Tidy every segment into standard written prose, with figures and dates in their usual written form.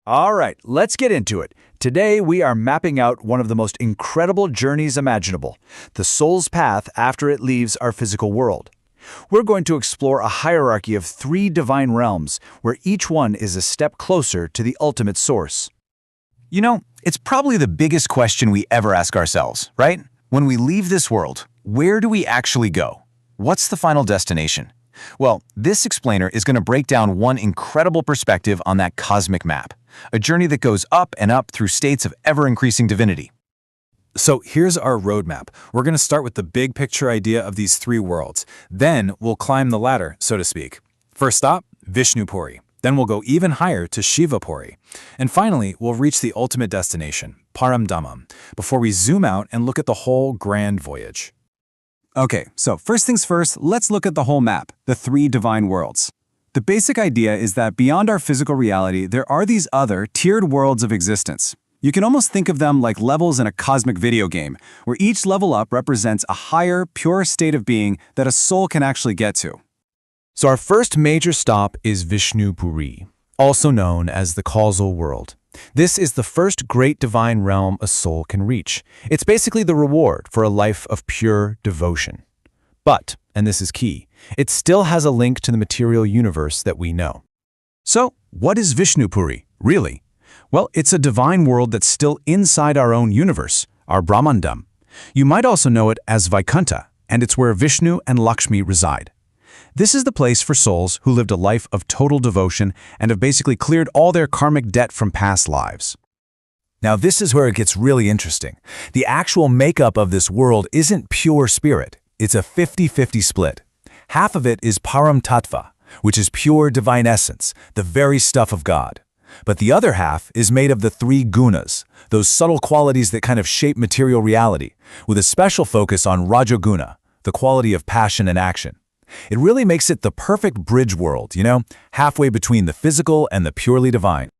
All right, let's get into it. Today, we are mapping out one of the most incredible journeys imaginable, the soul's path after it leaves our physical world. We're going to explore a hierarchy of 3 divine realms, where each one is a step closer to the ultimate source. You know, it's probably the biggest question we ever ask ourselves, right? When we leave this world, where do we actually go? What's the final destination? Well, this explainer is going to break down one incredible perspective on that cosmic map, a journey that goes up and up through states of ever-increasing divinity. So here's our roadmap. We're going to start with the big picture idea of these 3 worlds. Then we'll climb the ladder, so to speak. First stop, Vishnu Puri. Then we'll go even higher to Shiva Puri. And finally, we'll reach the ultimate destination, Paramdhamam, before we zoom out and look at the whole grand voyage. Okay, so first things first, let's look at the whole map, the 3 divine worlds. The basic idea is that beyond our physical reality, there are these other, tiered worlds of existence. You can almost think of them like levels in a cosmic video game, where each level up represents a higher, pure state of being that a soul can actually get to. So our first major stop is Vishnu Puri, also known as the Causal world. This is the first great divine realm a soul can reach. It's basically the reward for a life of pure devotion. But, and this is key, it still has a link to the material universe that we know. So, what is Vishnu Puri, really? Well, it's a divine world that's still inside our own universe, our Brahmandam. You might also know it as Vaikuntha, and it's where Vishnu and Lakshmi reside. This is the place for souls who lived a life of total devotion and have basically cleared all their karmic debt from past lives. Now, this is where it gets really interesting. The actual makeup of this world isn't pure spirit. It's a 50-50 split. Half of it is Param Tattva, which is pure divine essence, the very stuff of God. But the other half is made of the 3 gunas, those subtle qualities that kind of shape material reality, with a special focus on Rajoguna, the quality of passion and action. It really makes it the perfect bridge world, halfway between the physical and the purely divine.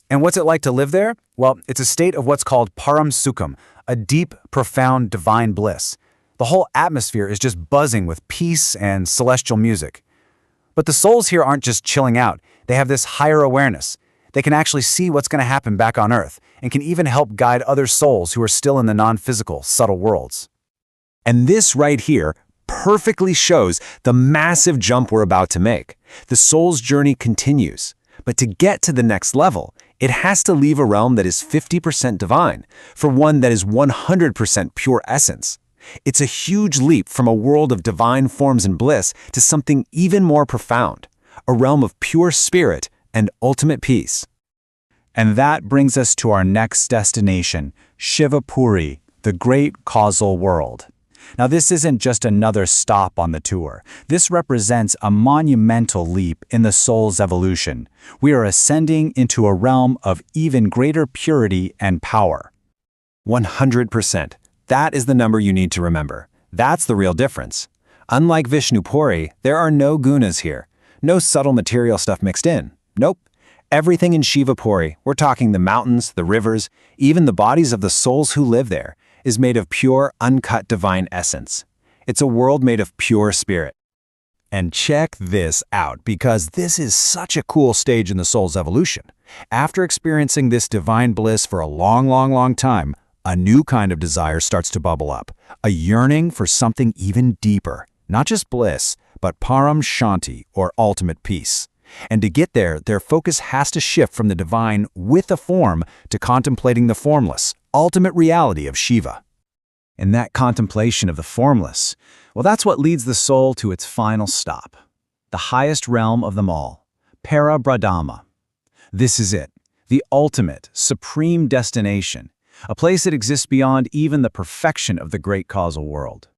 And what's it like to live there? Well, it's a state of what's called Param Sukham, a deep, profound divine bliss. The whole atmosphere is just buzzing with peace and celestial music. But the souls here aren't just chilling out. They have this higher awareness. They can actually see what's going to happen back on Earth and can even help guide other souls who are still in the non-physical, subtle worlds. And this right here perfectly shows the massive jump we're about to make. The soul's journey continues, but to get to the next level, it has to leave a realm that is 50% divine for one that is 100% pure essence. It's a huge leap from a world of divine forms and bliss to something even more profound, a realm of pure spirit and ultimate peace. And that brings us to our next destination, Shiva Puri, the great causal world. Now, this isn't just another stop on the tour. This represents a monumental leap in the soul's evolution. We are ascending into a realm of even greater purity and power. 100%. That is the number you need to remember. That's the real difference. Unlike Vishnu Puri, there are no gunas here. No subtle material stuff mixed in. Nope. Everything in Shiva Puri, we're talking the mountains, the rivers, even the bodies of the souls who live there, is made of pure, uncut divine essence. It's a world made of pure spirit. And check this out, because this is such a cool stage in the soul's evolution. After experiencing this divine bliss for a long time, a new kind of desire starts to bubble up, a yearning for something even deeper, not just bliss, but param shanti, or ultimate peace. And to get there, their focus has to shift from the divine with a form to contemplating the formless, ultimate reality of Shiva. And that contemplation of the formless, well, that's what leads the soul to its final stop, the highest realm of them all, Parabrahma. This is it, the ultimate, supreme destination, a place that exists beyond even the perfection of the great causal world.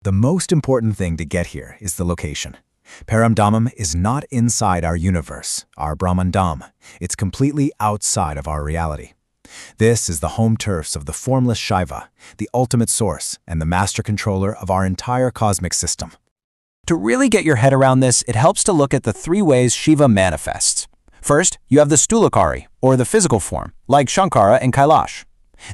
The most important thing to get here is the location. Paramdhamam is not inside our universe, our Brahmandam. It's completely outside of our reality. This is the home turfs of the formless Shiva, the ultimate source and the master controller of our entire cosmic system. To really get your head around this, it helps to look at the 3 ways Shiva manifests. First, you have the Stulakari, or the physical form, like Shankara and Kailash.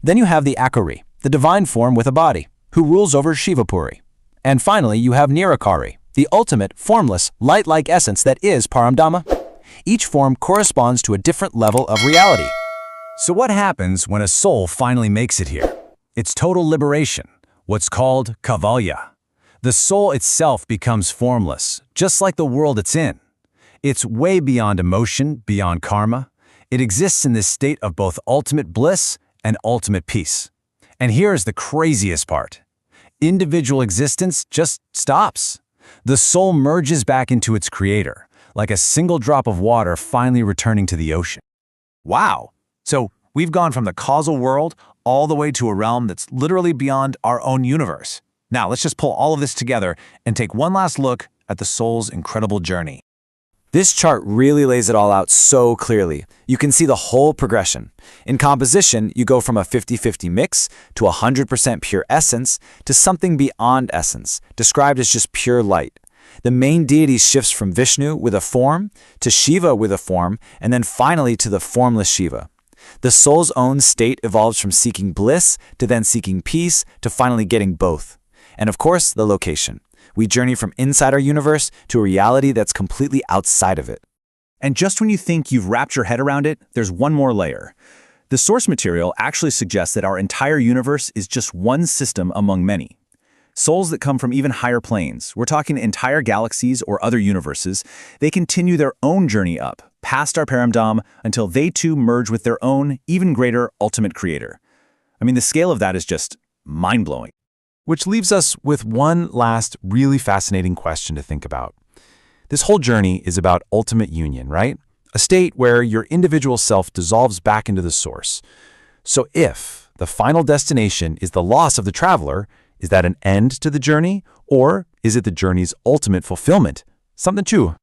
Then you have the Akari, the divine form with a body, who rules over Shiva Puri. And finally, you have Nirakari, the ultimate, formless, light-like essence that is Paramdhamma. Each form corresponds to a different level of reality. So what happens when a soul finally makes it here? It's total liberation, what's called Kaivalya. The soul itself becomes formless, just like the world it's in. It's way beyond emotion, beyond karma. It exists in this state of both ultimate bliss and ultimate peace. And here's the craziest part. Individual existence just stops. The soul merges back into its creator, like a single drop of water finally returning to the ocean. Wow! So we've gone from the causal world all the way to a realm that's literally beyond our own universe. Now let's just pull all of this together and take one last look at the soul's incredible journey. This chart really lays it all out so clearly. You can see the whole progression. In composition, you go from a 50-50 mix to 100% pure essence to something beyond essence, described as just pure light. The main deity shifts from Vishnu with a form to Shiva with a form, and then finally to the formless Shiva. The soul's own state evolves from seeking bliss to then seeking peace to finally getting both. And of course, the location. We journey from inside our universe to a reality that's completely outside of it. And just when you think you've wrapped your head around it, there's one more layer. The source material actually suggests that our entire universe is just one system among many. Souls that come from even higher planes, we're talking entire galaxies or other universes, they continue their own journey up, past our Paramdam, until they too merge with their own, even greater ultimate creator. I mean, the scale of that is just mind-blowing. Which leaves us with one last really fascinating question to think about. This whole journey is about ultimate union, right? A state where your individual self dissolves back into the source. So if the final destination is the loss of the traveler, is that an end to the journey, or is it the journey's ultimate fulfillment? Something to